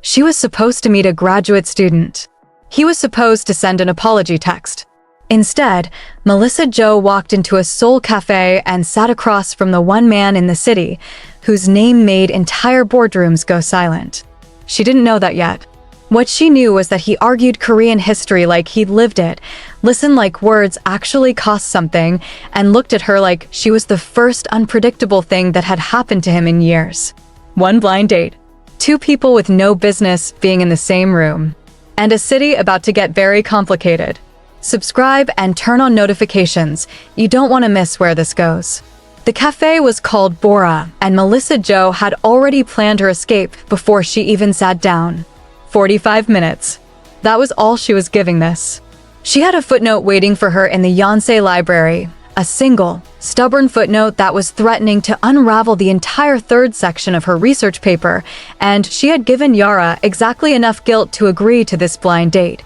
She was supposed to meet a graduate student. He was supposed to send an apology text. Instead, Melissa Jo walked into a Seoul café and sat across from the one man in the city whose name made entire boardrooms go silent. She didn't know that yet. What she knew was that he argued Korean history like he'd lived it, listened like words actually cost something, and looked at her like she was the first unpredictable thing that had happened to him in years. One blind date. Two people with no business being in the same room. And a city about to get very complicated. Subscribe and turn on notifications. You don't want to miss where this goes. The cafe was called Bora, and Melissa Jo had already planned her escape before she even sat down. 45 minutes. That was all she was giving this. She had a footnote waiting for her in the Yonsei library, a single, stubborn footnote that was threatening to unravel the entire third section of her research paper, and she had given Yara exactly enough guilt to agree to this blind date,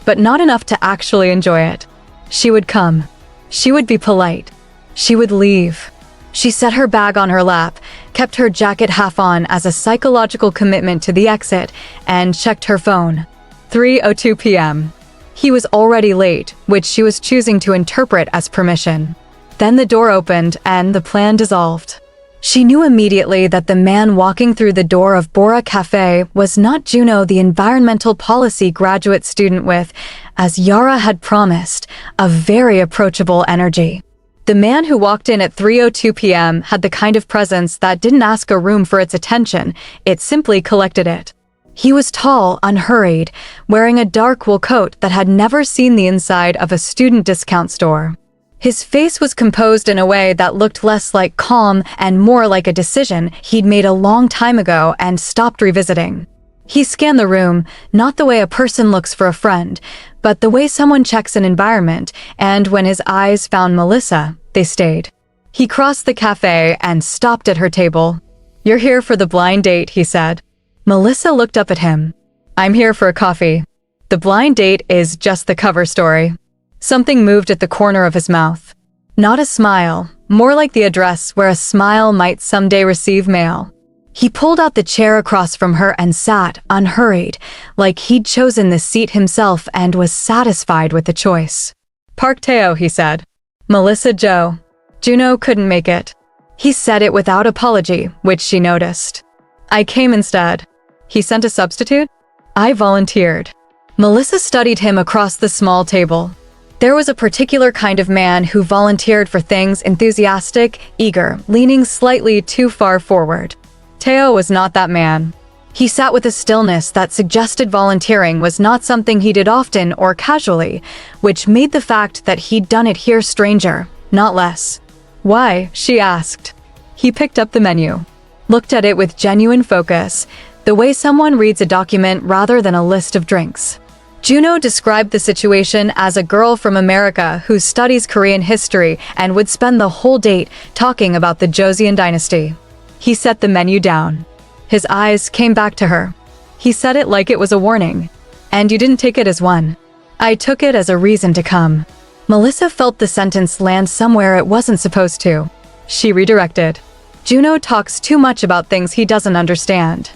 but not enough to actually enjoy it. She would come. She would be polite. She would leave. She set her bag on her lap, kept her jacket half on as a psychological commitment to the exit, and checked her phone. 3:02 p.m. He was already late, which she was choosing to interpret as permission. Then the door opened and the plan dissolved. She knew immediately that the man walking through the door of Bora Cafe was not Juno, the environmental policy graduate student with, as Yara had promised, a very approachable energy. The man who walked in at 3:02 p.m. had the kind of presence that didn't ask a room for its attention, it simply collected it. He was tall, unhurried, wearing a dark wool coat that had never seen the inside of a student discount store. His face was composed in a way that looked less like calm and more like a decision he'd made a long time ago and stopped revisiting. He scanned the room, not the way a person looks for a friend, but the way someone checks an environment, and when his eyes found Melissa, they stayed. He crossed the cafe and stopped at her table. "You're here for the blind date," he said. Melissa looked up at him. "I'm here for a coffee." The blind date is just the cover story. Something moved at the corner of his mouth. Not a smile, more like the address where a smile might someday receive mail. He pulled out the chair across from her and sat, unhurried, like he'd chosen the seat himself and was satisfied with the choice. "Park Tae-o," he said. "Melissa Jo. Juno couldn't make it." He said it without apology, which she noticed. "I came instead." "He sent a substitute?" "I volunteered." Melissa studied him across the small table. There was a particular kind of man who volunteered for things, enthusiastic, eager, leaning slightly too far forward. Tae-o was not that man. He sat with a stillness that suggested volunteering was not something he did often or casually, which made the fact that he'd done it here stranger, not less. "Why?" she asked. He picked up the menu, looked at it with genuine focus, the way someone reads a document rather than a list of drinks. Juno described the situation as a girl from America who studies Korean history and would spend the whole date talking about the Joseon dynasty. He set the menu down. His eyes came back to her. He said it like it was a warning. "And you didn't take it as one." "I took it as a reason to come." Melissa felt the sentence land somewhere it wasn't supposed to. She redirected. "Juno talks too much about things he doesn't understand.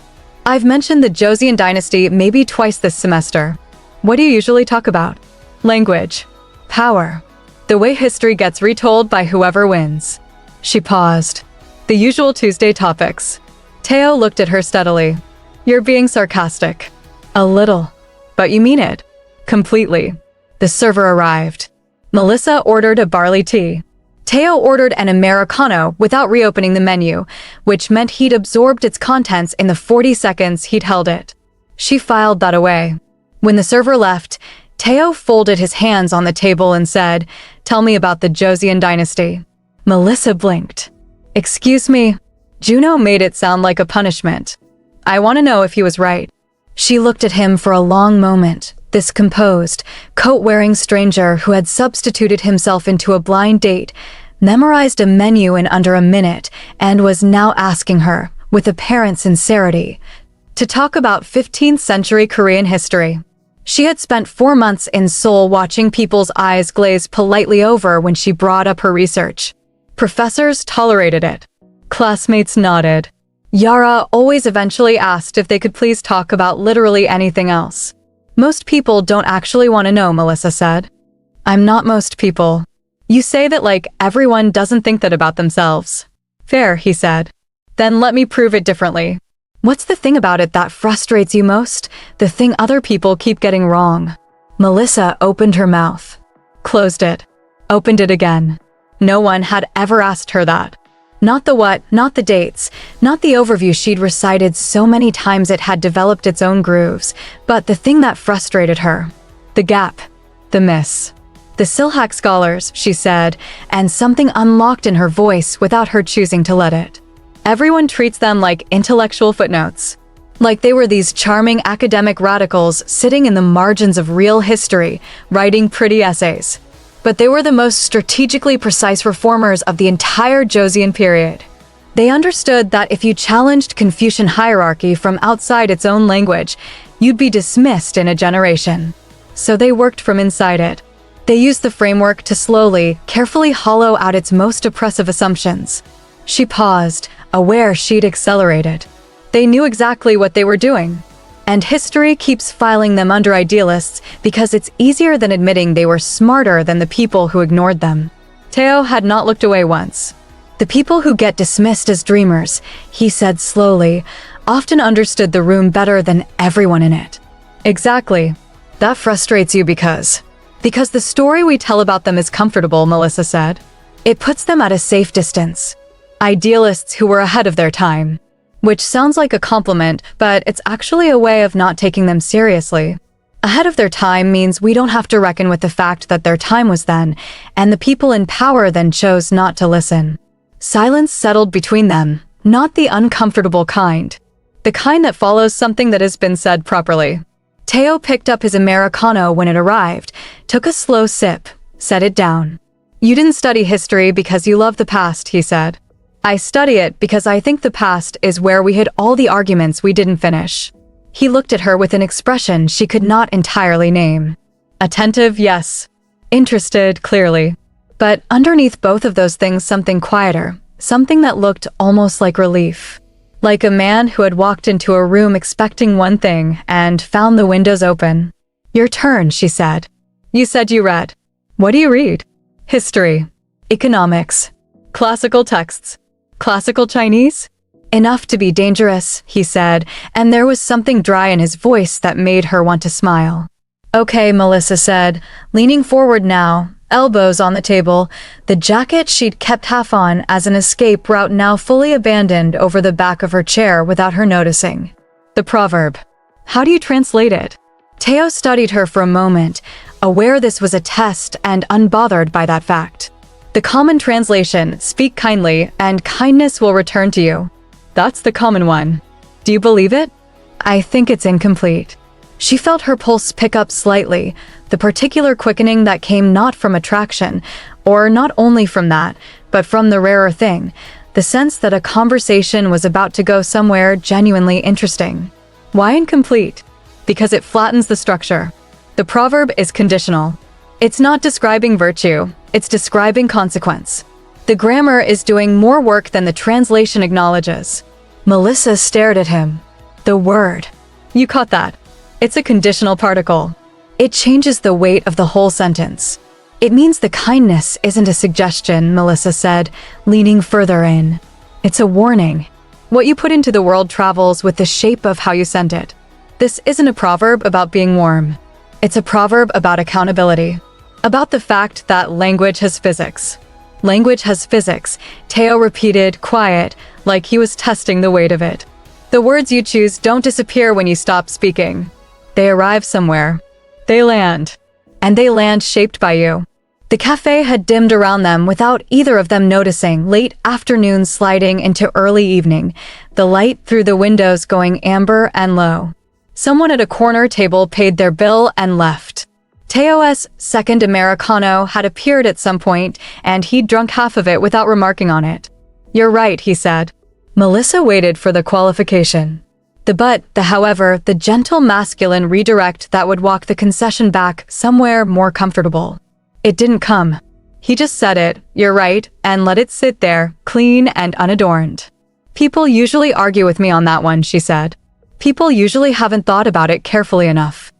I've mentioned the Joseon dynasty maybe twice this semester. What do you usually talk about?" "Language. Power. The way history gets retold by whoever wins." She paused. "The usual Tuesday topics." Tae-o looked at her steadily. "You're being sarcastic." "A little. But you mean it." "Completely." The server arrived. Melissa ordered a barley tea. Tae-o ordered an Americano without reopening the menu, which meant he'd absorbed its contents in the 40 seconds he'd held it. She filed that away. When the server left, Tae-o folded his hands on the table and said, "Tell me about the Joseon dynasty." Melissa blinked. "Excuse me." Juno made it sound like a punishment. "I want to know if he was right." She looked at him for a long moment, this composed, coat-wearing stranger who had substituted himself into a blind date, memorized a menu in under a minute, and was now asking her, with apparent sincerity, to talk about 15th century Korean history. She had spent 4 months in Seoul watching people's eyes glaze politely over when she brought up her research. Professors tolerated it. Classmates nodded. Yara always eventually asked if they could please talk about literally anything else. Most people don't actually want to know, Melissa said. I'm not most people. You say that like everyone doesn't think that about themselves. Fair, he said. Then let me prove it differently. What's the thing about it that frustrates you most? The thing other people keep getting wrong. Melissa opened her mouth, closed it, opened it again. No one had ever asked her that. Not the what, not the dates, not the overview she'd recited so many times it had developed its own grooves, but the thing that frustrated her. The gap, the miss. The Silhak scholars, she said, and something unlocked in her voice without her choosing to let it. Everyone treats them like intellectual footnotes. Like they were these charming academic radicals sitting in the margins of real history, writing pretty essays. But they were the most strategically precise reformers of the entire Joseon period. They understood that if you challenged Confucian hierarchy from outside its own language, you'd be dismissed in a generation. So they worked from inside it. They used the framework to slowly, carefully hollow out its most oppressive assumptions. She paused, aware she'd accelerated. They knew exactly what they were doing. And history keeps filing them under idealists because it's easier than admitting they were smarter than the people who ignored them. Tae-o had not looked away once. The people who get dismissed as dreamers, he said slowly, often understood the room better than everyone in it. Exactly. That frustrates you because the story we tell about them is comfortable, Melissa said. It puts them at a safe distance. Idealists who were ahead of their time. Which sounds like a compliment, but it's actually a way of not taking them seriously. Ahead of their time means we don't have to reckon with the fact that their time was then, and the people in power then chose not to listen. Silence settled between them, not the uncomfortable kind. The kind that follows something that has been said properly. Tae-o picked up his Americano when it arrived, took a slow sip, set it down. You didn't study history because you love the past, he said. I study it because I think the past is where we hid all the arguments we didn't finish. He looked at her with an expression she could not entirely name. Attentive, yes. Interested, clearly. But underneath both of those things something quieter, something that looked almost like relief. Like a man who had walked into a room expecting one thing and found the windows open. Your turn, she said. You said you read. What do you read? History. Economics. Classical texts. Classical Chinese? Enough to be dangerous, he said, and there was something dry in his voice that made her want to smile. Okay, Melissa said, leaning forward now, elbows on the table, the jacket she'd kept half on as an escape route now fully abandoned over the back of her chair without her noticing. The proverb. How do you translate it? Tae-o studied her for a moment, aware this was a test and unbothered by that fact. The common translation, speak kindly, and kindness will return to you. That's the common one. Do you believe it? I think it's incomplete. She felt her pulse pick up slightly, the particular quickening that came not from attraction, or not only from that, but from the rarer thing, the sense that a conversation was about to go somewhere genuinely interesting. Why incomplete? Because it flattens the structure. The proverb is conditional. It's not describing virtue, it's describing consequence. The grammar is doing more work than the translation acknowledges. Melissa stared at him. The word. You caught that. It's a conditional particle. It changes the weight of the whole sentence. It means the kindness isn't a suggestion, Melissa said, leaning further in. It's a warning. What you put into the world travels with the shape of how you send it. This isn't a proverb about being warm. It's a proverb about accountability. About the fact that language has physics. Language has physics, Tae-o repeated, quiet, like he was testing the weight of it. The words you choose don't disappear when you stop speaking. They arrive somewhere. They land. And they land shaped by you. The cafe had dimmed around them without either of them noticing, late afternoon sliding into early evening, the light through the windows going amber and low. Someone at a corner table paid their bill and left. Tae-o's second Americano had appeared at some point, and he'd drunk half of it without remarking on it. You're right, he said. Melissa waited for the qualification. The but, the however, the gentle masculine redirect that would walk the concession back somewhere more comfortable. It didn't come. He just said it, you're right, and let it sit there, clean and unadorned. People usually argue with me on that one, she said. People usually haven't thought about it carefully enough.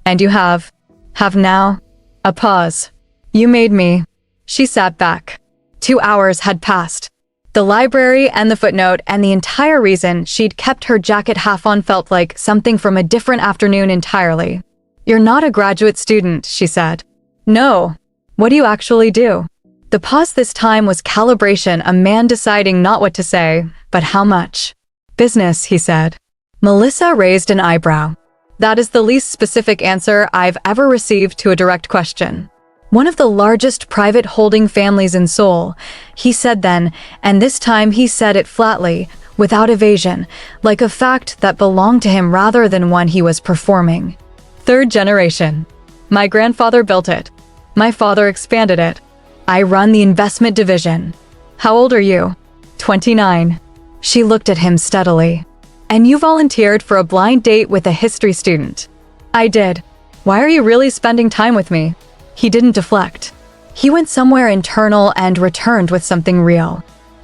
And you have. Have now? A pause. You made me. She sat back. 2 hours had passed. The library and the footnote and the entire reason she'd kept her jacket half on felt like something from a different afternoon entirely. You're not a graduate student, she said. No. What do you actually do? The pause this time was calibration, a man deciding not what to say, but how much. Business, he said. Melissa raised an eyebrow. That is the least specific answer I've ever received to a direct question. One of the largest private holding families in Seoul, he said then, and this time he said it flatly, without evasion, like a fact that belonged to him rather than one he was performing. 3rd generation. My grandfather built it. My father expanded it. I run the investment division. How old are you? 29. She looked at him steadily. And you volunteered for a blind date with a history student. I did. Why are you really spending time with me? He didn't deflect. He went somewhere internal and returned with something real.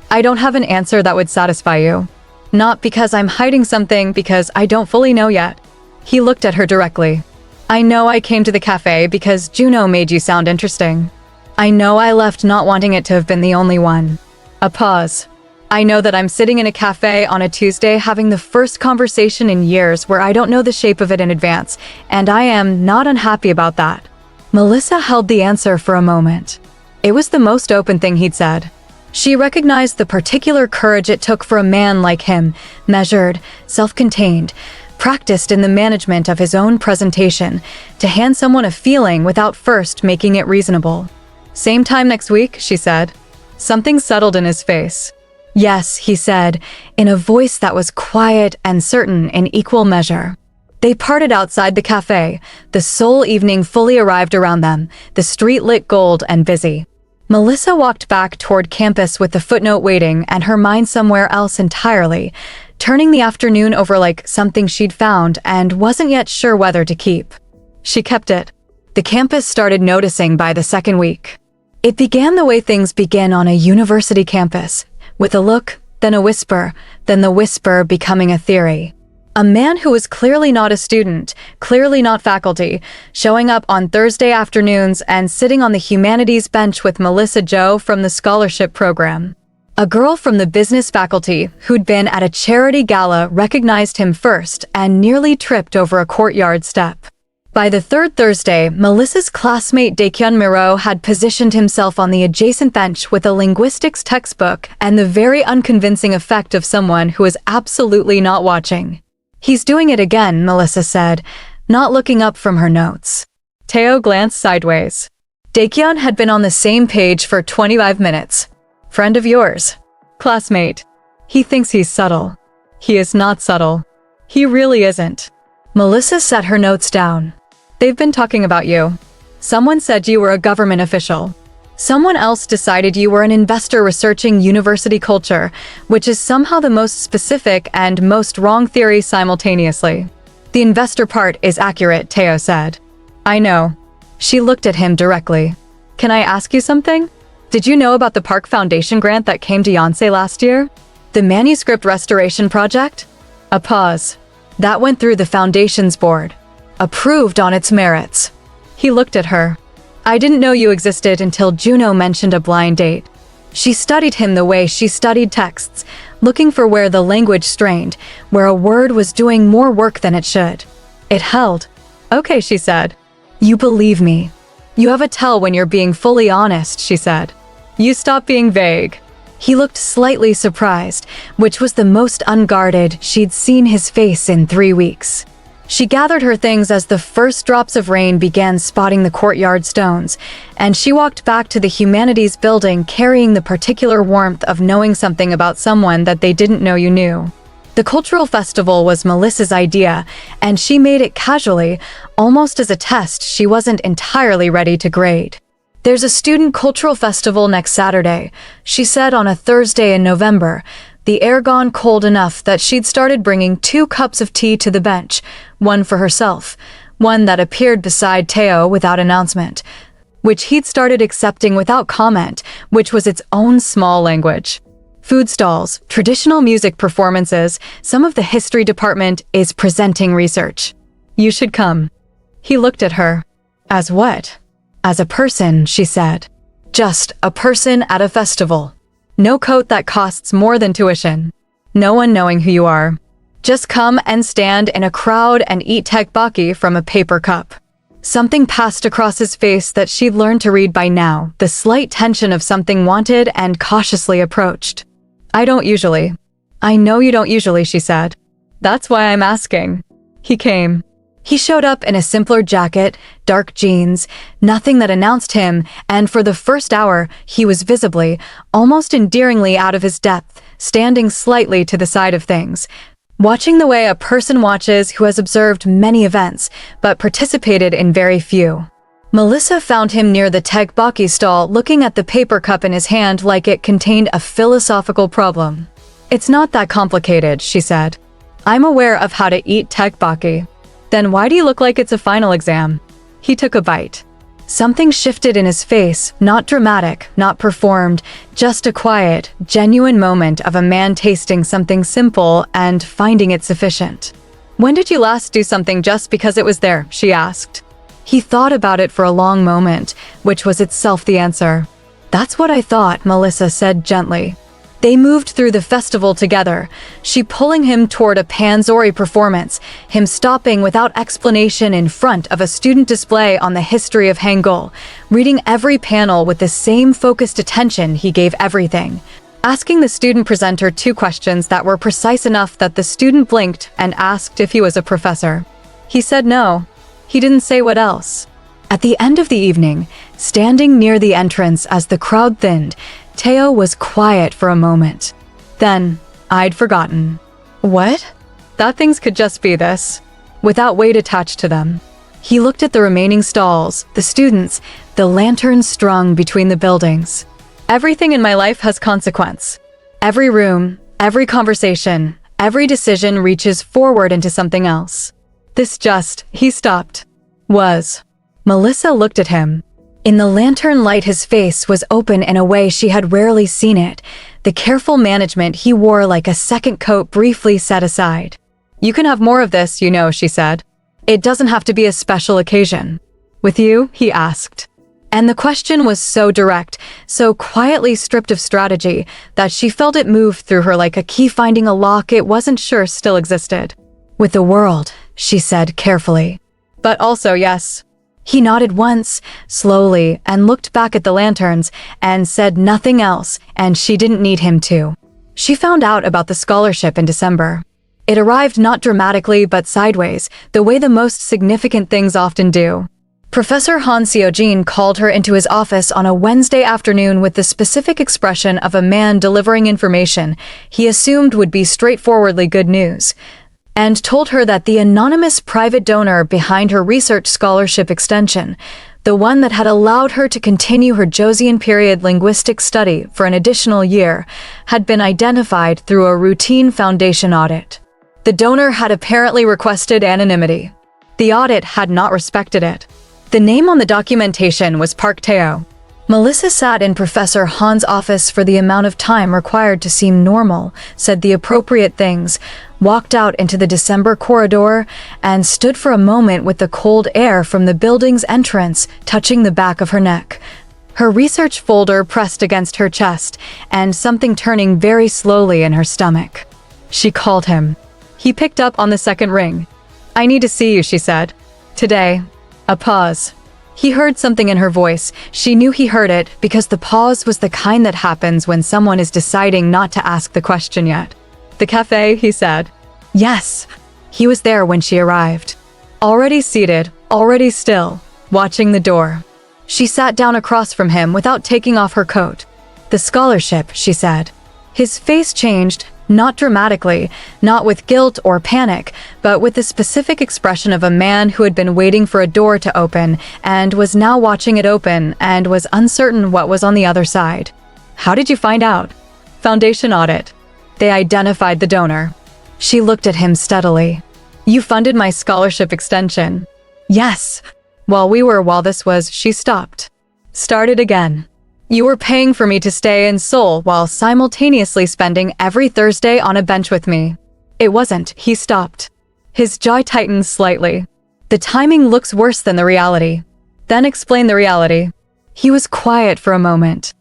I don't have an answer that would satisfy you. Not because I'm hiding something, because I don't fully know yet. He looked at her directly. I know I came to the cafe because Juno made you sound interesting. I know I left not wanting it to have been the only one. A pause. I know that I'm sitting in a cafe on a Tuesday having the first conversation in years where I don't know the shape of it in advance, and I am not unhappy about that. Melissa held the answer for a moment. It was the most open thing he'd said. She recognized the particular courage it took for a man like him, measured, self-contained, practiced in the management of his own presentation, to hand someone a feeling without first making it reasonable. Same time next week, she said. Something settled in his face. Yes, he said, in a voice that was quiet and certain in equal measure. They parted outside the cafe. The Seoul evening fully arrived around them, the street lit gold and busy. Melissa walked back toward campus with the footnote waiting and her mind somewhere else entirely, turning the afternoon over like something she'd found and wasn't yet sure whether to keep. She kept it. The campus started noticing by the second week. It began the way things begin on a university campus, with a look, then a whisper, then the whisper becoming a theory. A man who was clearly not a student, clearly not faculty, showing up on Thursday afternoons and sitting on the humanities bench with Melissa Jo from the scholarship program. A girl from the business faculty who'd been at a charity gala recognized him first and nearly tripped over a courtyard step. By the 3rd Thursday, Melissa's classmate Daekyun Miro had positioned himself on the adjacent bench with a linguistics textbook and the very unconvincing effect of someone who was absolutely not watching. He's doing it again, Melissa said, not looking up from her notes. Tae-o glanced sideways. Daekyun had been on the same page for 25 minutes. Friend of yours. Classmate. He thinks he's subtle. He is not subtle. He really isn't. Melissa set her notes down. They've been talking about you. Someone said you were a government official. Someone else decided you were an investor researching university culture, which is somehow the most specific and most wrong theory simultaneously. The investor part is accurate, Tae-o said. I know. She looked at him directly. Can I ask you something? Did you know about the Park Foundation grant that came to Yonsei last year? The manuscript restoration project? A pause. That went through the foundation's board. Approved on its merits. He looked at her. I didn't know you existed until Juno mentioned a blind date. She studied him the way she studied texts, looking for where the language strained, where a word was doing more work than it should. It held. Okay, she said. You believe me. You have a tell when you're being fully honest, she said. You stop being vague. He looked slightly surprised, which was the most unguarded she'd seen his face in 3 weeks. She gathered her things as the first drops of rain began spotting the courtyard stones, and she walked back to the humanities building carrying the particular warmth of knowing something about someone that they didn't know you knew. The cultural festival was Melissa's idea, and she made it casually, almost as a test she wasn't entirely ready to grade. There's a student cultural festival next Saturday, she said on a Thursday in November, the air gone cold enough that she'd started bringing 2 cups of tea to the bench, one for herself, one that appeared beside Tae-o without announcement, which he'd started accepting without comment, which was its own small language. Food stalls, traditional music performances, some of the history department is presenting research. You should come. He looked at her. As what? As a person, she said. Just a person at a festival. No coat that costs more than tuition. No one knowing who you are. Just come and stand in a crowd and eat tteokbokki from a paper cup. Something passed across his face that she'd learned to read by now, the slight tension of something wanted and cautiously approached. I don't usually. I know you don't usually, she said. That's why I'm asking. He came. He showed up in a simpler jacket, dark jeans, nothing that announced him, and for the first hour, he was visibly, almost endearingly out of his depth, standing slightly to the side of things, watching the way a person watches who has observed many events, but participated in very few. Melissa found him near the tteokbokki stall looking at the paper cup in his hand like it contained a philosophical problem. It's not that complicated, she said. I'm aware of how to eat tteokbokki. Then why do you look like it's a final exam? He took a bite. Something shifted in his face, not dramatic, not performed, just a quiet, genuine moment of a man tasting something simple and finding it sufficient. When did you last do something just because it was there? She asked. He thought about it for a long moment, which was itself the answer. That's what I thought, Melissa said gently. They moved through the festival together, she pulling him toward a panzori performance, him stopping without explanation in front of a student display on the history of Hangul, reading every panel with the same focused attention he gave everything, asking the student presenter 2 questions that were precise enough that the student blinked and asked if he was a professor. He said no. He didn't say what else. At the end of the evening, standing near the entrance as the crowd thinned, Tae-o was quiet for a moment. Then, I'd forgotten. What? Thought things could just be this, without weight attached to them. He looked at the remaining stalls, the students, the lanterns strung between the buildings. Everything in my life has consequence. Every room, every conversation, every decision reaches forward into something else. This just, he stopped. Was. Melissa looked at him. In the lantern light, his face was open in a way she had rarely seen it, the careful management he wore like a second coat briefly set aside. You can have more of this, you know, she said. It doesn't have to be a special occasion. With you? He asked. And the question was so direct, so quietly stripped of strategy, that she felt it move through her like a key finding a lock it wasn't sure still existed. With the world, she said carefully. But also, yes. He nodded once, slowly, and looked back at the lanterns, and said nothing else, and she didn't need him to. She found out about the scholarship in December. It arrived not dramatically but sideways, the way the most significant things often do. Professor Han Seo-jin called her into his office on a Wednesday afternoon with the specific expression of a man delivering information he assumed would be straightforwardly good news, and told her that the anonymous private donor behind her research scholarship extension, the one that had allowed her to continue her Joseon period linguistic study for an additional year, had been identified through a routine foundation audit. The donor had apparently requested anonymity. The audit had not respected it. The name on the documentation was Park Tae-o. Melissa sat in Professor Han's office for the amount of time required to seem normal, said the appropriate things, walked out into the December corridor, and stood for a moment with the cold air from the building's entrance touching the back of her neck. Her research folder pressed against her chest, and something turning very slowly in her stomach. She called him. He picked up on the second ring. I need to see you, she said. Today. A pause. He heard something in her voice. She knew he heard it because the pause was the kind that happens when someone is deciding not to ask the question yet. The café, he said. Yes. He was there when she arrived. Already seated, already still, watching the door. She sat down across from him without taking off her coat. The scholarship, she said. His face changed, not dramatically, not with guilt or panic, but with the specific expression of a man who had been waiting for a door to open and was now watching it open and was uncertain what was on the other side. How did you find out? Foundation audit. They identified the donor. She looked at him steadily. You funded my scholarship extension. Yes. While this was, she stopped. Started again. You were paying for me to stay in Seoul while simultaneously spending every Thursday on a bench with me. It wasn't. He stopped. His jaw tightened slightly. The timing looks worse than the reality. Then explain the reality. He was quiet for a moment.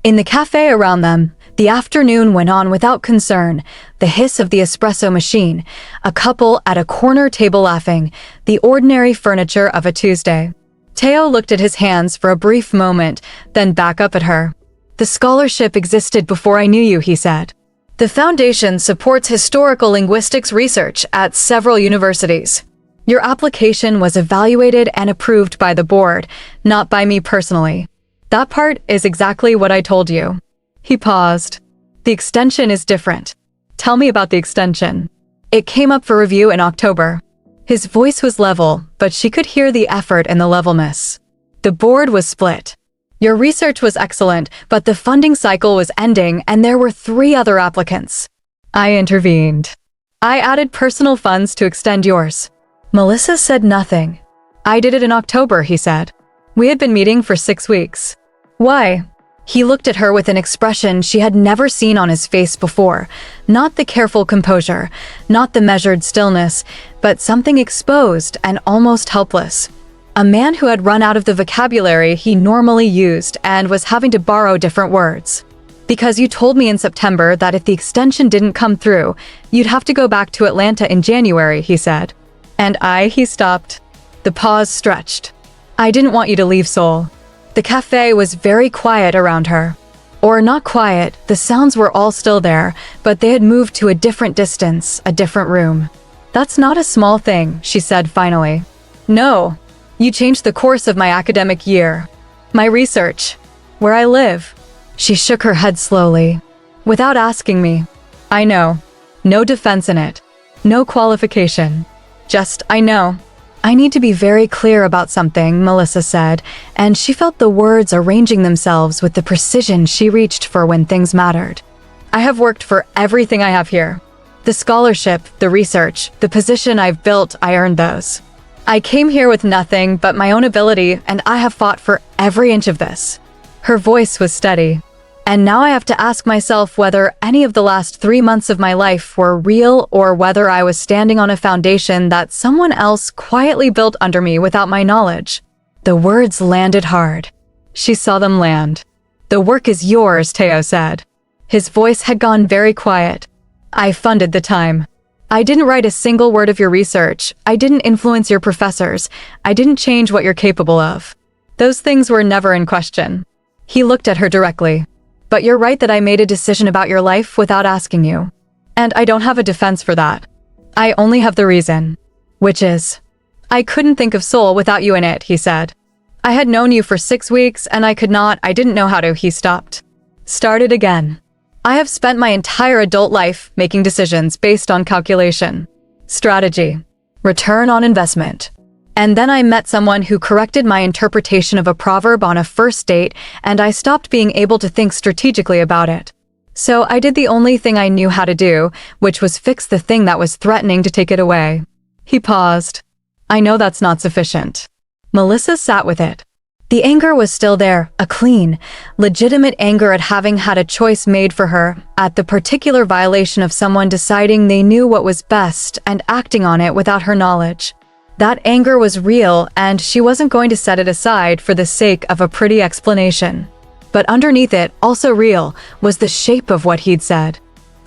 In the cafe around them, the afternoon went on without concern, the hiss of the espresso machine, a couple at a corner table laughing, the ordinary furniture of a Tuesday. Tae-o looked at his hands for a brief moment, then back up at her. The scholarship existed before I knew you, he said. The foundation supports historical linguistics research at several universities. Your application was evaluated and approved by the board, not by me personally. That part is exactly what I told you. He paused. The extension is different. Tell me about the extension. It came up for review in October. His voice was level, but she could hear the effort in the levelness. The board was split. Your research was excellent, but the funding cycle was ending and there were 3 other applicants. I intervened. I added personal funds to extend yours. Melissa said nothing. I did it in October, he said. We had been meeting for 6 weeks. Why? He looked at her with an expression she had never seen on his face before. Not the careful composure, not the measured stillness, but something exposed and almost helpless. A man who had run out of the vocabulary he normally used and was having to borrow different words. Because you told me in September that if the extension didn't come through, you'd have to go back to Atlanta in January, he said. And he stopped. The pause stretched. I didn't want you to leave Seoul. The cafe was very quiet around her. Or not quiet, the sounds were all still there, but they had moved to a different distance, a different room. That's not a small thing, she said finally. No, you changed the course of my academic year. My research. Where I live. She shook her head slowly. Without asking me. I know. No defense in it. No qualification. Just, I know. I need to be very clear about something, Melissa said, and she felt the words arranging themselves with the precision she reached for when things mattered. I have worked for everything I have here. The scholarship, the research, the position I've built, I earned those. I came here with nothing but my own ability, and I have fought for every inch of this. Her voice was steady. And now I have to ask myself whether any of the last 3 months of my life were real or whether I was standing on a foundation that someone else quietly built under me without my knowledge. The words landed hard. She saw them land. The work is yours, Tae-o said. His voice had gone very quiet. I funded the time. I didn't write a single word of your research. I didn't influence your professors. I didn't change what you're capable of. Those things were never in question. He looked at her directly. But you're right that I made a decision about your life without asking you. And I don't have a defense for that. I only have the reason. Which is, I couldn't think of Seoul without you in it, he said. I had known you for 6 weeks and I didn't know how to, he stopped. Started again. I have spent my entire adult life making decisions based on calculation, strategy, return on investment. And then I met someone who corrected my interpretation of a proverb on a first date, and I stopped being able to think strategically about it. So I did the only thing I knew how to do, which was fix the thing that was threatening to take it away. He paused. I know that's not sufficient. Melissa sat with it. The anger was still there, a clean, legitimate anger at having had a choice made for her, at the particular violation of someone deciding they knew what was best and acting on it without her knowledge. That anger was real, and she wasn't going to set it aside for the sake of a pretty explanation. But underneath it, also real, was the shape of what he'd said.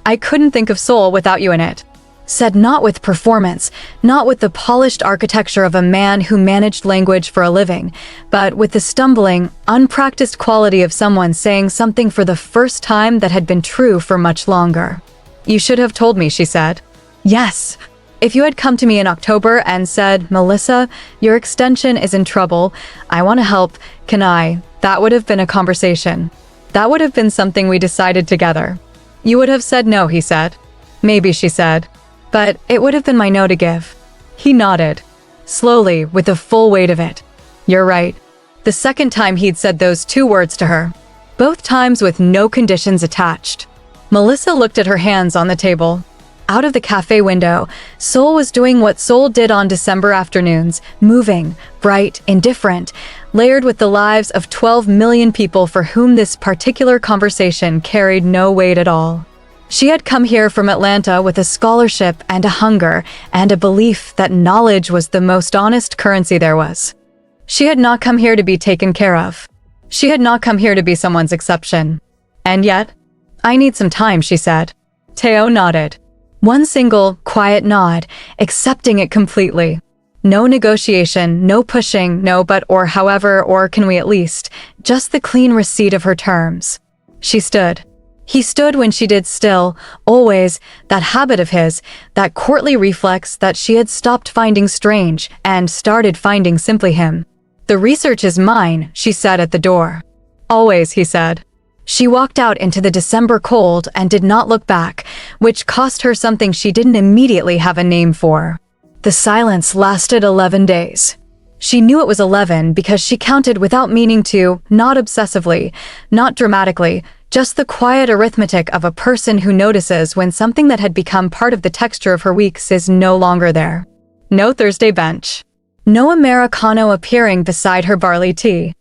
I couldn't think of Seoul without you in it. Said not with performance, not with the polished architecture of a man who managed language for a living, but with the stumbling, unpracticed quality of someone saying something for the first time that had been true for much longer. You should have told me, she said. Yes. If you had come to me in October and said, Melissa, your extension is in trouble, I want to help, that would have been a conversation. That would have been something we decided together. You would have said no, he said. Maybe, she said. But it would have been my no to give. He nodded, slowly, with the full weight of it. You're right. The second time he'd said those 2 words to her. Both times with no conditions attached. Melissa looked at her hands on the table. out of the cafe window, Seoul was doing what Seoul did on December afternoons, moving, bright, indifferent, layered with the lives of 12 million people for whom this particular conversation carried no weight at all. She had come here from Atlanta with a scholarship and a hunger and a belief that knowledge was the most honest currency there was. She had not come here to be taken care of. She had not come here to be someone's exception. And yet, "I need some time," she said. Tae-o nodded. One single, quiet nod, accepting it completely. No negotiation, no pushing, no but or however or can we at least, just the clean receipt of her terms. She stood. He stood when she did still, always, that habit of his, that courtly reflex that she had stopped finding strange and started finding simply him. "The research is mine," she said at the door. "Always," he said. She walked out into the December cold and did not look back, which cost her something she didn't immediately have a name for. The silence lasted 11 days. She knew it was 11 because she counted without meaning to, not obsessively, not dramatically, just the quiet arithmetic of a person who notices when something that had become part of the texture of her weeks is no longer there. No Thursday bench. No Americano appearing beside her barley tea.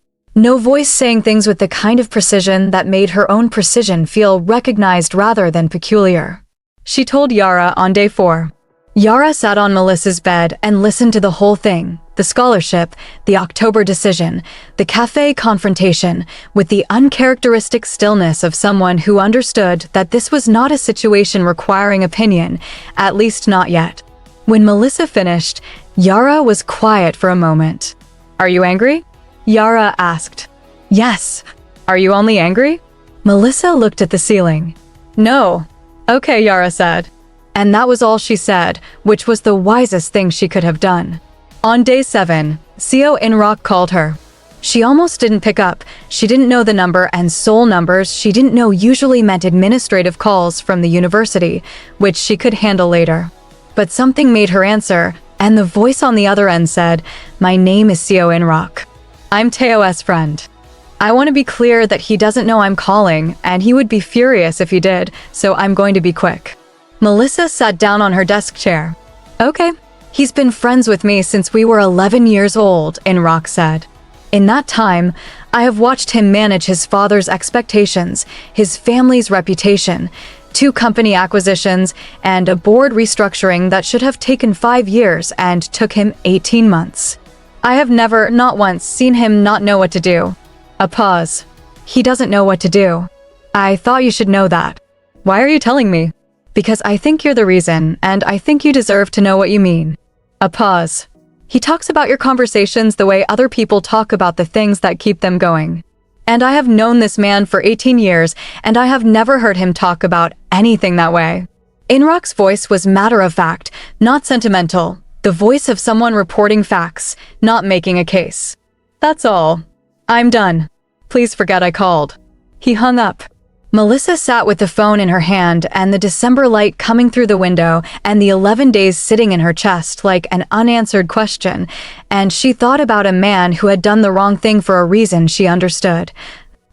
No voice saying things with the kind of precision that made her own precision feel recognized rather than peculiar. She told Yara on day 4. Yara sat on Melissa's bed and listened to the whole thing, the scholarship, the October decision, the café confrontation, with the uncharacteristic stillness of someone who understood that this was not a situation requiring opinion, at least not yet. When Melissa finished, Yara was quiet for a moment. "Are you angry?" Yara asked. "Yes." "Are you only angry?" Melissa looked at the ceiling. "No." "Okay," Yara said. And that was all she said, which was the wisest thing she could have done. On day 7, Seo In-rock called her. She almost didn't pick up. She didn't know the number, and Seoul numbers she didn't know usually meant administrative calls from the university, which she could handle later. But something made her answer, and the voice on the other end said, "My name is Seo In-rock. I'm Tae-o's friend. I want to be clear that he doesn't know I'm calling, and he would be furious if he did, so I'm going to be quick." Melissa sat down on her desk chair. "Okay. He's been friends with me since we were 11 years old," In-rock said. "In that time, I have watched him manage his father's expectations, his family's reputation, 2 company acquisitions, and a board restructuring that should have taken 5 years and took him 18 months. I have never, not once, seen him not know what to do." A pause. "He doesn't know what to do. I thought you should know that." "Why are you telling me?" "Because I think you're the reason, and I think you deserve to know what you mean." A pause. "He talks about your conversations the way other people talk about the things that keep them going. And I have known this man for 18 years, and I have never heard him talk about anything that way." In-rock's voice was matter-of-fact, not sentimental, the voice of someone reporting facts, not making a case. "That's all. I'm done. Please forget I called." He hung up. Melissa sat with the phone in her hand and the December light coming through the window and the 11 days sitting in her chest like an unanswered question, and she thought about a man who had done the wrong thing for a reason she understood,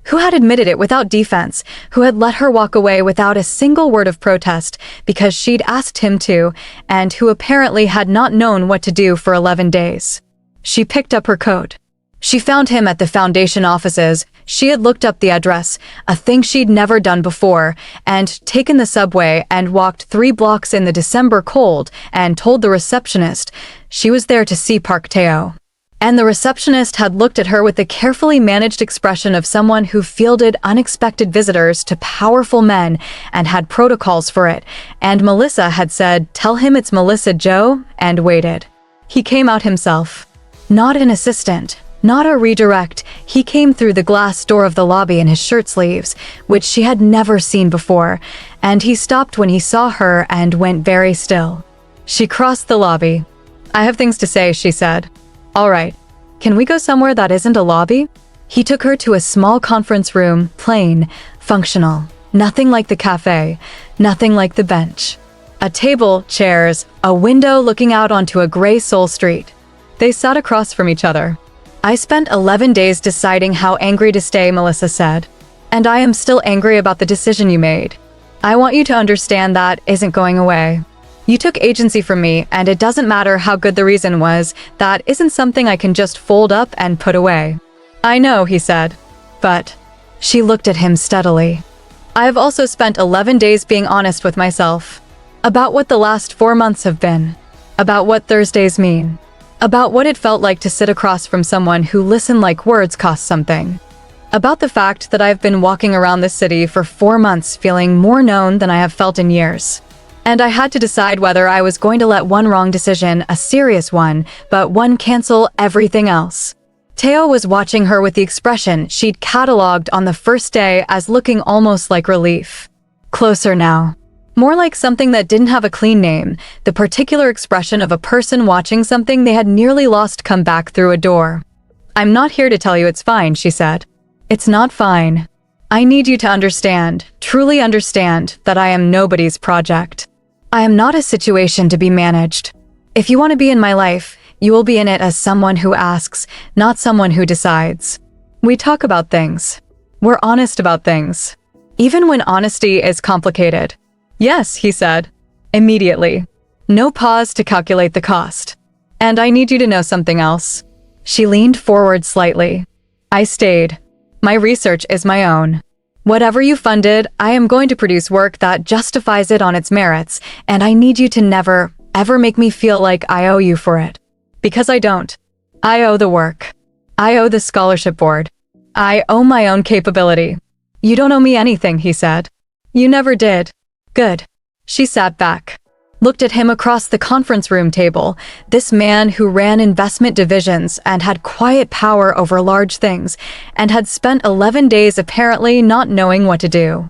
who had admitted it without defense, who had let her walk away without a single word of protest because she'd asked him to, and who apparently had not known what to do for 11 days. She picked up her coat. She found him at the foundation offices. She had looked up the address, a thing she'd never done before, and taken the subway and walked 3 blocks in the December cold and told the receptionist she was there to see Park Tae-o. And the receptionist had looked at her with the carefully managed expression of someone who fielded unexpected visitors to powerful men and had protocols for it, and Melissa had said, "Tell him it's Melissa Joe," and waited. He came out himself. Not an assistant. Not a redirect. He came through the glass door of the lobby in his shirt sleeves, which she had never seen before, and he stopped when he saw her and went very still. She crossed the lobby. "I have things to say," she said. "All right. Can we go somewhere that isn't a lobby?" He took her to a small conference room, plain, functional. Nothing like the cafe, nothing like the bench. A table, chairs, a window looking out onto a gray Seoul street. They sat across from each other. "I spent 11 days deciding how angry to stay," Melissa said. "And I am still angry about the decision you made." I want you to understand that isn't going away. You took agency from me, and it doesn't matter how good the reason was, that isn't something I can just fold up and put away. I know, he said. But she looked at him steadily. I have also spent 11 days being honest with myself. About what the last 4 months have been. About what Thursdays mean. About what it felt like to sit across from someone who listened like words cost something. About the fact that I've been walking around this city for 4 months feeling more known than I have felt in years. And I had to decide whether I was going to let one wrong decision, a serious one, but one cancel everything else. Tae-o was watching her with the expression she'd catalogued on the first day as looking almost like relief. Closer now. More like something that didn't have a clean name, the particular expression of a person watching something they had nearly lost come back through a door. I'm not here to tell you it's fine, she said. It's not fine. I need you to understand, truly understand, that I am nobody's project. I am not a situation to be managed. If you want to be in my life, you will be in it as someone who asks, not someone who decides. We talk about things. We're honest about things. Even when honesty is complicated. Yes, he said. Immediately. No pause to calculate the cost. And I need you to know something else. She leaned forward slightly. I stayed. My research is my own. Whatever you funded, I am going to produce work that justifies it on its merits, and I need you to never, ever make me feel like I owe you for it. Because I don't. I owe the work. I owe the scholarship board. I owe my own capability. You don't owe me anything, he said. You never did. Good. She sat back. Looked at him across the conference room table, this man who ran investment divisions and had quiet power over large things, and had spent 11 days apparently not knowing what to do.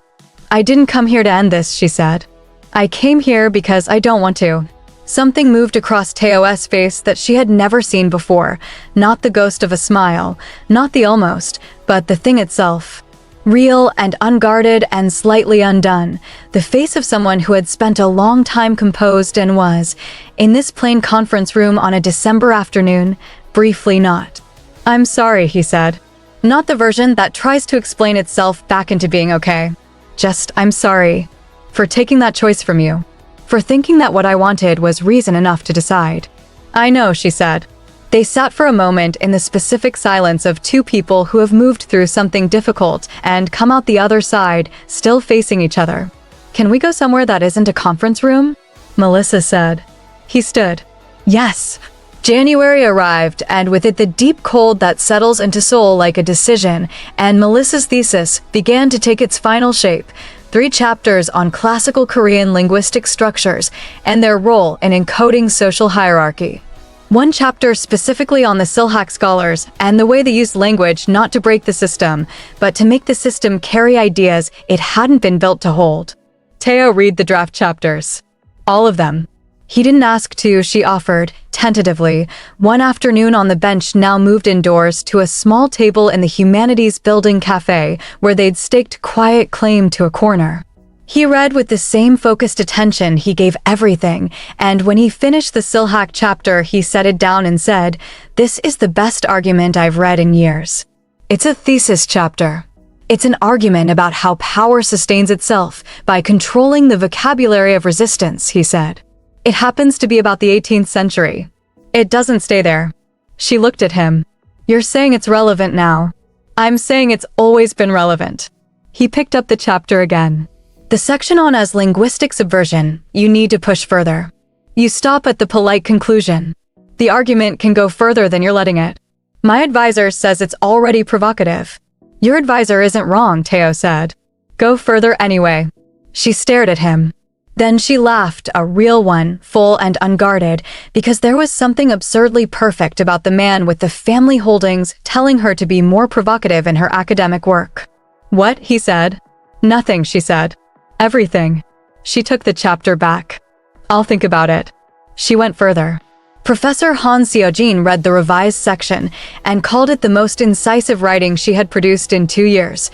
I didn't come here to end this, she said. I came here because I don't want to. Something moved across Tae-o's face that she had never seen before, not the ghost of a smile, not the almost, but the thing itself. Real and unguarded and slightly undone, the face of someone who had spent a long time composed and was, in this plain conference room on a December afternoon, briefly not. I'm sorry, he said. Not the version that tries to explain itself back into being okay. Just, I'm sorry. For taking that choice from you. For thinking that what I wanted was reason enough to decide. I know, she said. They sat for a moment in the specific silence of two people who have moved through something difficult and come out the other side, still facing each other. Can we go somewhere that isn't a conference room? Melissa said. He stood. Yes. January arrived, and with it the deep cold that settles into Seoul like a decision, and Melissa's thesis began to take its final shape. 3 chapters on classical Korean linguistic structures and their role in encoding social hierarchy. 1 chapter specifically on the Silhak scholars and the way they used language not to break the system, but to make the system carry ideas it hadn't been built to hold. Tae-o read the draft chapters. All of them. He didn't ask to, she offered, tentatively. One afternoon on the bench now moved indoors to a small table in the Humanities Building café where they'd staked quiet claim to a corner. He read with the same focused attention he gave everything, and when he finished the Silhak chapter he set it down and said, "This is the best argument I've read in years. It's a thesis chapter. It's an argument about how power sustains itself by controlling the vocabulary of resistance," he said. It happens to be about the 18th century. It doesn't stay there. She looked at him. You're saying it's relevant now. I'm saying it's always been relevant. He picked up the chapter again. The section on as linguistic subversion, you need to push further. You stop at the polite conclusion. The argument can go further than you're letting it. My advisor says it's already provocative. Your advisor isn't wrong, Tae-o said. Go further anyway. She stared at him. Then she laughed, a real one, full and unguarded, because there was something absurdly perfect about the man with the family holdings telling her to be more provocative in her academic work. What? He said. Nothing, she said. Everything. She took the chapter back. I'll think about it. She went further. Professor Han Seo-jin read the revised section and called it the most incisive writing she had produced in 2 years,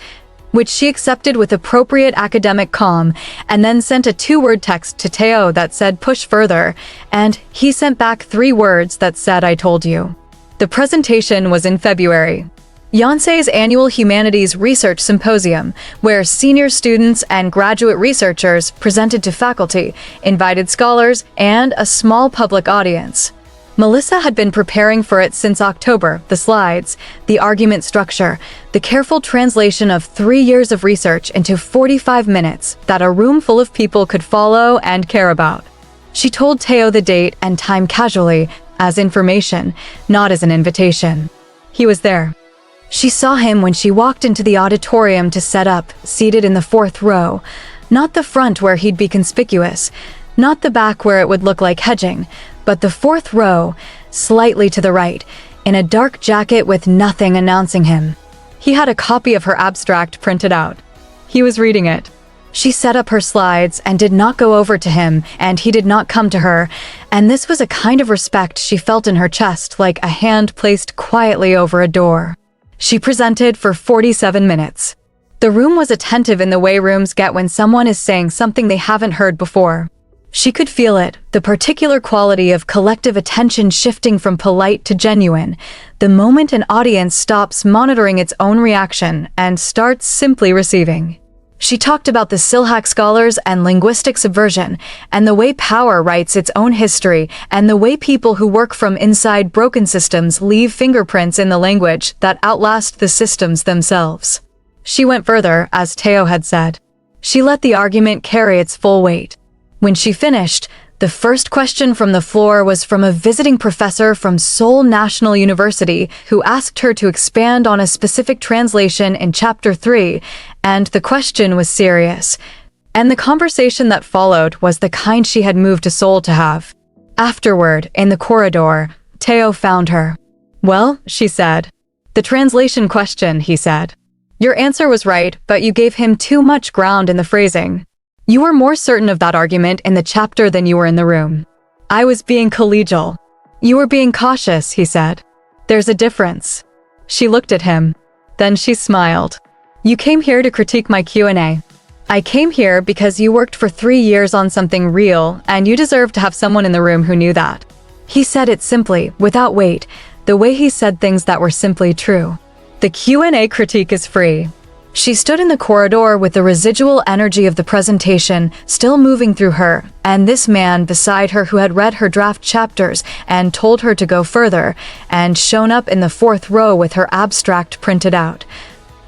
which she accepted with appropriate academic calm, and then sent a 2-word text to Tae-o that said push further, and he sent back 3 words that said I told you. The presentation was in February. Yonsei's annual Humanities Research Symposium, where senior students and graduate researchers presented to faculty, invited scholars, and a small public audience. Melissa had been preparing for it since October. The slides, the argument structure, the careful translation of 3 years of research into 45 minutes that a room full of people could follow and care about. She told Tae-o the date and time casually, as information, not as an invitation. He was there. She saw him when she walked into the auditorium to set up, seated in the 4th row. Not the front where he'd be conspicuous, not the back where it would look like hedging, but the 4th row, slightly to the right, in a dark jacket with nothing announcing him. He had a copy of her abstract printed out. He was reading it. She set up her slides and did not go over to him, and he did not come to her, and this was a kind of respect she felt in her chest, like a hand placed quietly over a door. She presented for 47 minutes. The room was attentive in the way rooms get when someone is saying something they haven't heard before. She could feel it, the particular quality of collective attention shifting from polite to genuine, the moment an audience stops monitoring its own reaction and starts simply receiving. She talked about the Silhak scholars and linguistic subversion, and the way power writes its own history, and the way people who work from inside broken systems leave fingerprints in the language that outlast the systems themselves. She went further, as Tae-o had said. She let the argument carry its full weight. When she finished, the first question from the floor was from a visiting professor from Seoul National University who asked her to expand on a specific translation in Chapter 3, and the question was serious. And the conversation that followed was the kind she had moved to Seoul to have. Afterward, in the corridor, Tae-o found her. "Well," she said. "The translation question," he said. "Your answer was right, but you gave him too much ground in the phrasing. You were more certain of that argument in the chapter than you were in the room. I was being collegial. You were being cautious," he said. "There's a difference." She looked at him. Then she smiled. "You came here to critique my Q&A. I came here because you worked for 3 years on something real, and you deserve to have someone in the room who knew that." He said it simply, without weight, the way he said things that were simply true. The Q&A critique is free. She stood in the corridor with the residual energy of the presentation still moving through her, and this man beside her who had read her draft chapters and told her to go further, and shown up in the 4th row with her abstract printed out.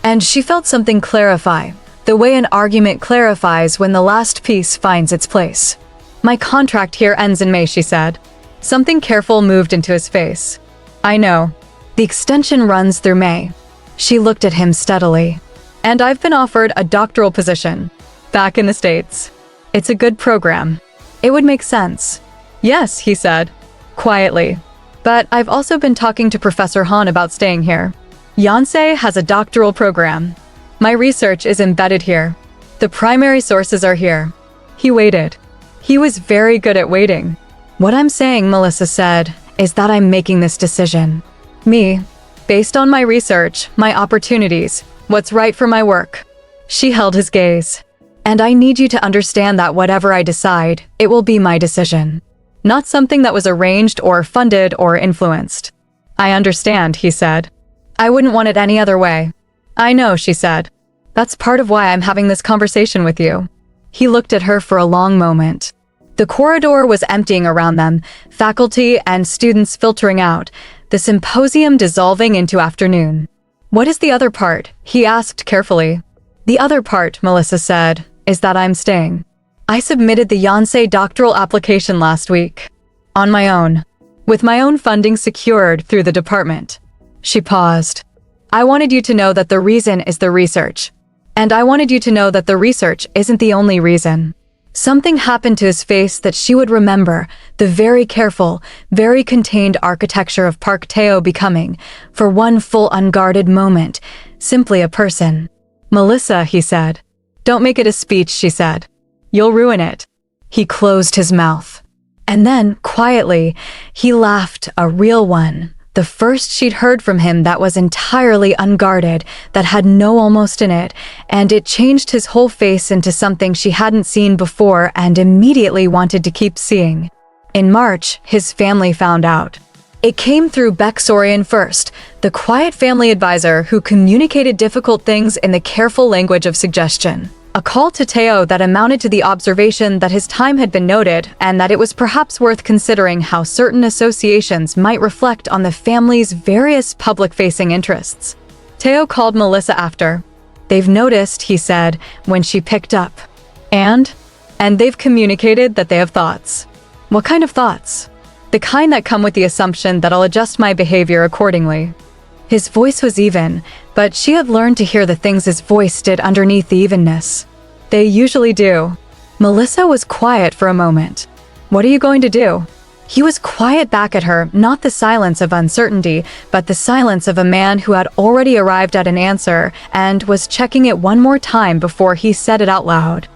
And she felt something clarify, the way an argument clarifies when the last piece finds its place. "My contract here ends in May," she said. Something careful moved into his face. "I know. The extension runs through May." She looked at him steadily. "And I've been offered a doctoral position, back in the States. It's a good program. It would make sense." "Yes," he said, quietly. "But I've also been talking to Professor Han about staying here. Yonsei has a doctoral program. My research is embedded here. The primary sources are here." He waited. He was very good at waiting. "What I'm saying," Melissa said, "is that I'm making this decision. Me, based on my research, my opportunities, what's right for my work." She held his gaze. "And I need you to understand that whatever I decide, it will be my decision. Not something that was arranged or funded or influenced." "I understand," he said. "I wouldn't want it any other way." "I know," she said. "That's part of why I'm having this conversation with you." He looked at her for a long moment. The corridor was emptying around them, faculty and students filtering out, the symposium dissolving into afternoon. "What is the other part?" he asked carefully. "The other part," Melissa said, "is that I'm staying. I submitted the Yonsei doctoral application last week. On my own. With my own funding secured through the department." She paused. "I wanted you to know that the reason is the research. And I wanted you to know that the research isn't the only reason." Something happened to his face that she would remember, the very careful, very contained architecture of Park Tae-o becoming, for one full unguarded moment, simply a person. "Melissa," he said. "Don't make it a speech," she said. "You'll ruin it." He closed his mouth. And then, quietly, he laughed, a real one. The first she'd heard from him that was entirely unguarded, that had no almost in it, and it changed his whole face into something she hadn't seen before and immediately wanted to keep seeing. In March, his family found out. It came through Beck-Sorian first, the quiet family advisor who communicated difficult things in the careful language of suggestion. A call to Tae-o that amounted to the observation that his time had been noted and that it was perhaps worth considering how certain associations might reflect on the family's various public-facing interests. Tae-o called Melissa after. "They've noticed," he said, when she picked up. And they've communicated that they have thoughts." "What kind of thoughts?" "The kind that come with the assumption that I'll adjust my behavior accordingly." His voice was even, but she had learned to hear the things his voice did underneath the evenness. "They usually do." Melissa was quiet for a moment. "What are you going to do?" He was quiet back at her, not the silence of uncertainty, but the silence of a man who had already arrived at an answer and was checking it one more time before he said it out loud.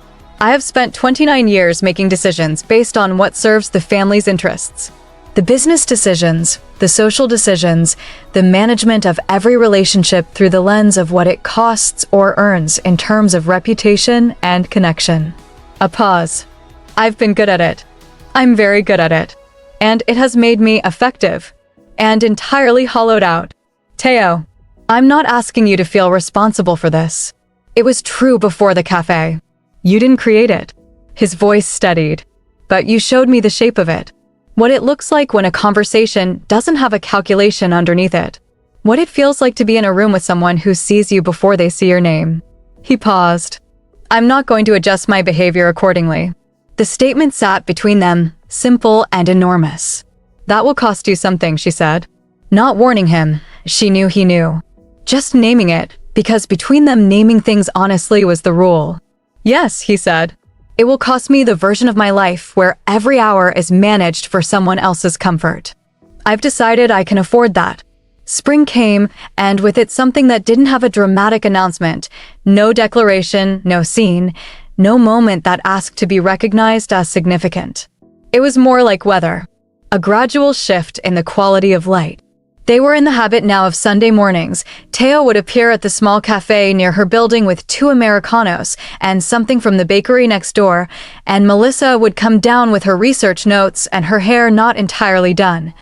"I have spent 29 years making decisions based on what serves the family's interests. The business decisions, the social decisions, the management of every relationship through the lens of what it costs or earns in terms of reputation and connection." A pause. "I've been good at it. I'm very good at it. And it has made me effective and entirely hollowed out. Tae-o, I'm not asking you to feel responsible for this. It was true before the cafe. You didn't create it." His voice steadied. "But you showed me the shape of it. What it looks like when a conversation doesn't have a calculation underneath it. What it feels like to be in a room with someone who sees you before they see your name." He paused. "I'm not going to adjust my behavior accordingly." The statement sat between them, simple and enormous. "That will cost you something," she said. Not warning him, she knew he knew. Just naming it, because between them naming things honestly was the rule. "Yes," he said. "It will cost me the version of my life where every hour is managed for someone else's comfort. I've decided I can afford that." Spring came, and with it something that didn't have a dramatic announcement. No declaration, no scene, no moment that asked to be recognized as significant. It was more like weather. A gradual shift in the quality of light. They were in the habit now of Sunday mornings. Tae-o would appear at the small cafe near her building with 2 Americanos and something from the bakery next door, and Melissa would come down with her research notes and her hair not entirely done.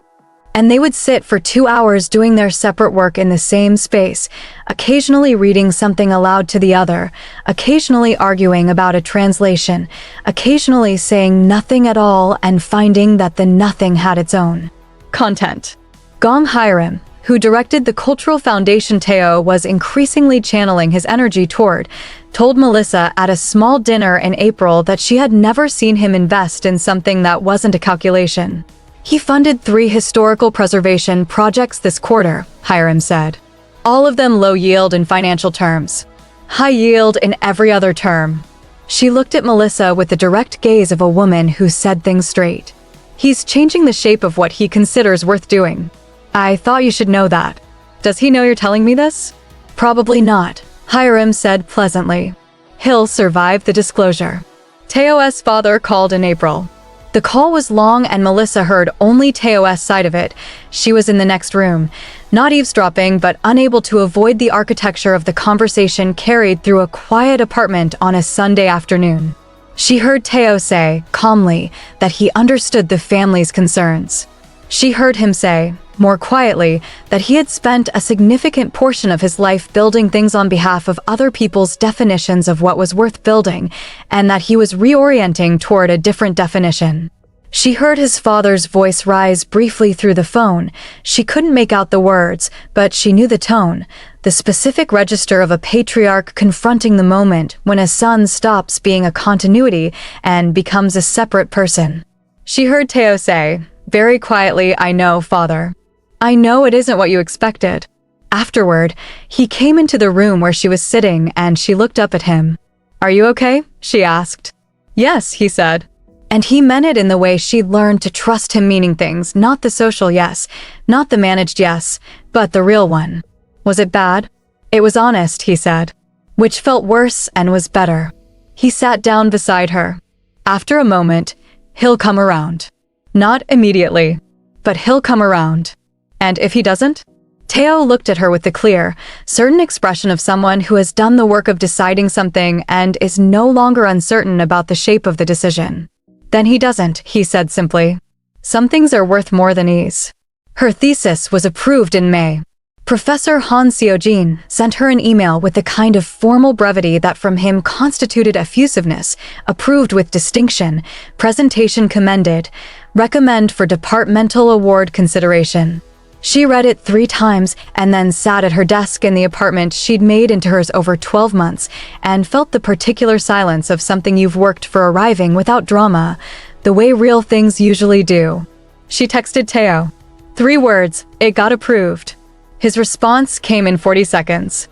And they would sit for 2 hours doing their separate work in the same space, occasionally reading something aloud to the other, occasionally arguing about a translation, occasionally saying nothing at all and finding that the nothing had its own content. Gong Hiram, who directed the Cultural Foundation Tae-o was increasingly channeling his energy toward, told Melissa at a small dinner in April that she had never seen him invest in something that wasn't a calculation. "He funded 3 historical preservation projects this quarter," Hiram said. "All of them low yield in financial terms. High yield in every other term." She looked at Melissa with the direct gaze of a woman who said things straight. "He's changing the shape of what he considers worth doing. I thought you should know that. Does he know you're telling me this?" "Probably not," Hiram said pleasantly. "He'll survive the disclosure." Tae-o's father called in April. The call was long and Melissa heard only Tae-o's side of it. She was in the next room, not eavesdropping but unable to avoid the architecture of the conversation carried through a quiet apartment on a Sunday afternoon. She heard Tae-o say, calmly, that he understood the family's concerns. She heard him say, more quietly, that he had spent a significant portion of his life building things on behalf of other people's definitions of what was worth building, and that he was reorienting toward a different definition. She heard his father's voice rise briefly through the phone. She couldn't make out the words, but she knew the tone, the specific register of a patriarch confronting the moment when a son stops being a continuity and becomes a separate person. She heard Tae-o say, very quietly, "I know, father. I know it isn't what you expected." Afterward, he came into the room where she was sitting and she looked up at him. "Are you okay?" she asked. "Yes," he said. And he meant it in the way she'd learned to trust him, meaning things, not the social yes, not the managed yes, but the real one. "Was it bad?" "It was honest," he said, which felt worse and was better. He sat down beside her. After a moment, "He'll come around. Not immediately, but he'll come around. And if he doesn't?" Tae-o looked at her with the clear, certain expression of someone who has done the work of deciding something and is no longer uncertain about the shape of the decision. "Then he doesn't," he said simply. "Some things are worth more than ease." Her thesis was approved in May. Professor Han Seojin sent her an email with the kind of formal brevity that from him constituted effusiveness, approved with distinction, presentation commended, recommend for departmental award consideration. She read it 3 times and then sat at her desk in the apartment she'd made into hers over 12 months and felt the particular silence of something you've worked for arriving without drama, the way real things usually do. She texted Tae-o. 3 words, it got approved. His response came in 40 seconds.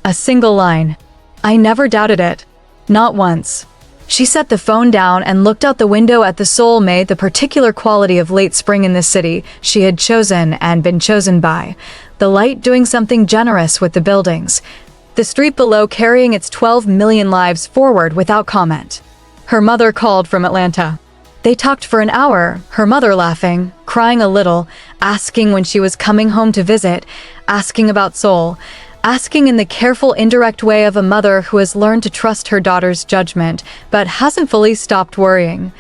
A single line. I never doubted it. Not once. She set the phone down and looked out the window at the Seoul May, the particular quality of late spring in this city she had chosen and been chosen by. The light doing something generous with the buildings. The street below carrying its 12 million lives forward without comment. Her mother called from Atlanta. They talked for an hour, her mother laughing, crying a little, asking when she was coming home to visit, asking about Seoul, asking in the careful, indirect way of a mother who has learned to trust her daughter's judgment, but hasn't fully stopped worrying.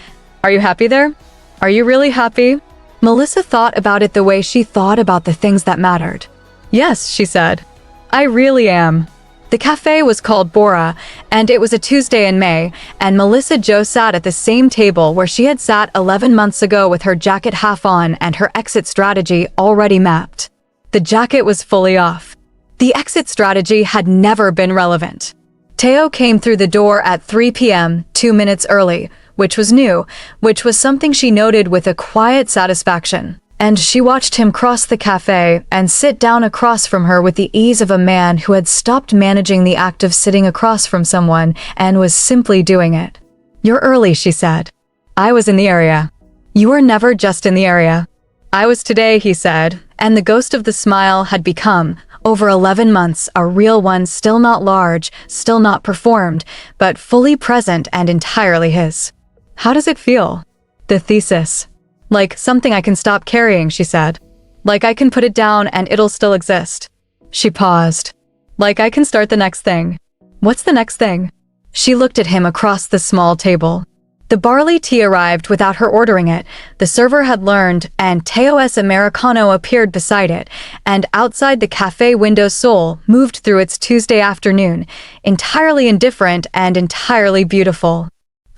Are you happy there? Are you really happy? Melissa thought about it the way she thought about the things that mattered. Yes, she said. I really am. The cafe was called Bora, and it was a Tuesday in May, and Melissa Jo sat at the same table where she had sat 11 months ago with her jacket half on and her exit strategy already mapped. The jacket was fully off. The exit strategy had never been relevant. Tae-o came through the door at 3 p.m., 2 minutes early, which was new, which was something she noted with a quiet satisfaction. And she watched him cross the cafe and sit down across from her with the ease of a man who had stopped managing the act of sitting across from someone and was simply doing it. You're early, she said. I was in the area. You were never just in the area. I was today, he said, and the ghost of the smile had become, over 11 months, a real one, still not large, still not performed, but fully present and entirely his. How does it feel? The thesis. Like something I can stop carrying, she said. Like I can put it down and it'll still exist. She paused. Like I can start the next thing. What's the next thing? She looked at him across the small table. The barley tea arrived without her ordering it. The server had learned, and Tae-o's Americano appeared beside it, and outside the cafe window Seoul moved through its Tuesday afternoon, entirely indifferent and entirely beautiful.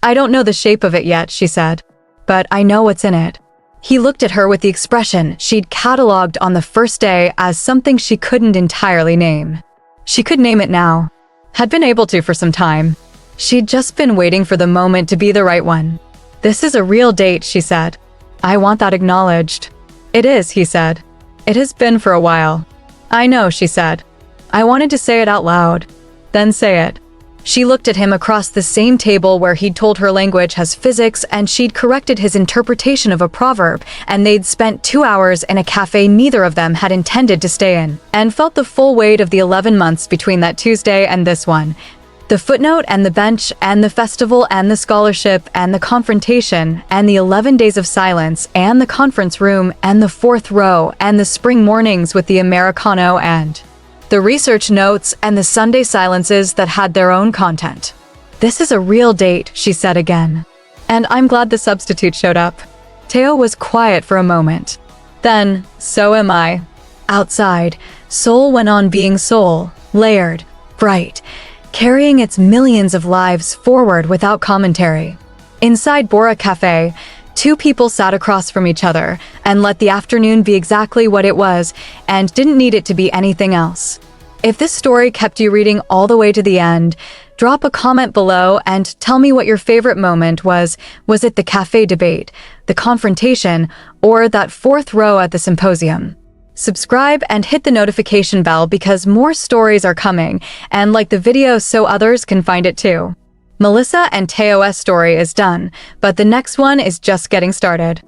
I don't know the shape of it yet, she said. But I know what's in it. He looked at her with the expression she'd catalogued on the first day as something she couldn't entirely name. She could name it now. Had been able to for some time. She'd just been waiting for the moment to be the right one. This is a real date, she said. I want that acknowledged. It is, he said. It has been for a while. I know, she said. I wanted to say it out loud. Then say it. She looked at him across the same table where he'd told her language has physics and she'd corrected his interpretation of a proverb, and they'd spent 2 hours in a cafe neither of them had intended to stay in, and felt the full weight of the 11 months between that Tuesday and this one. The footnote and the bench and the festival and the scholarship and the confrontation and the 11 days of silence and the conference room and the 4th row and the spring mornings with the Americano and the research notes and the Sunday silences that had their own content. This is a real date, she said again. And I'm glad the substitute showed up. Tae-o was quiet for a moment. Then, so am I. Outside, Seoul went on being Seoul, layered, bright, carrying its millions of lives forward without commentary. Inside Bora Cafe, 2 people sat across from each other and let the afternoon be exactly what it was and didn't need it to be anything else. If this story kept you reading all the way to the end, drop a comment below and tell me what your favorite moment was. Was it the cafe debate, the confrontation, or that 4th row at the symposium? Subscribe and hit the notification bell because more stories are coming, and like the video so others can find it too. Melissa and Tae-o's story is done, but the next one is just getting started.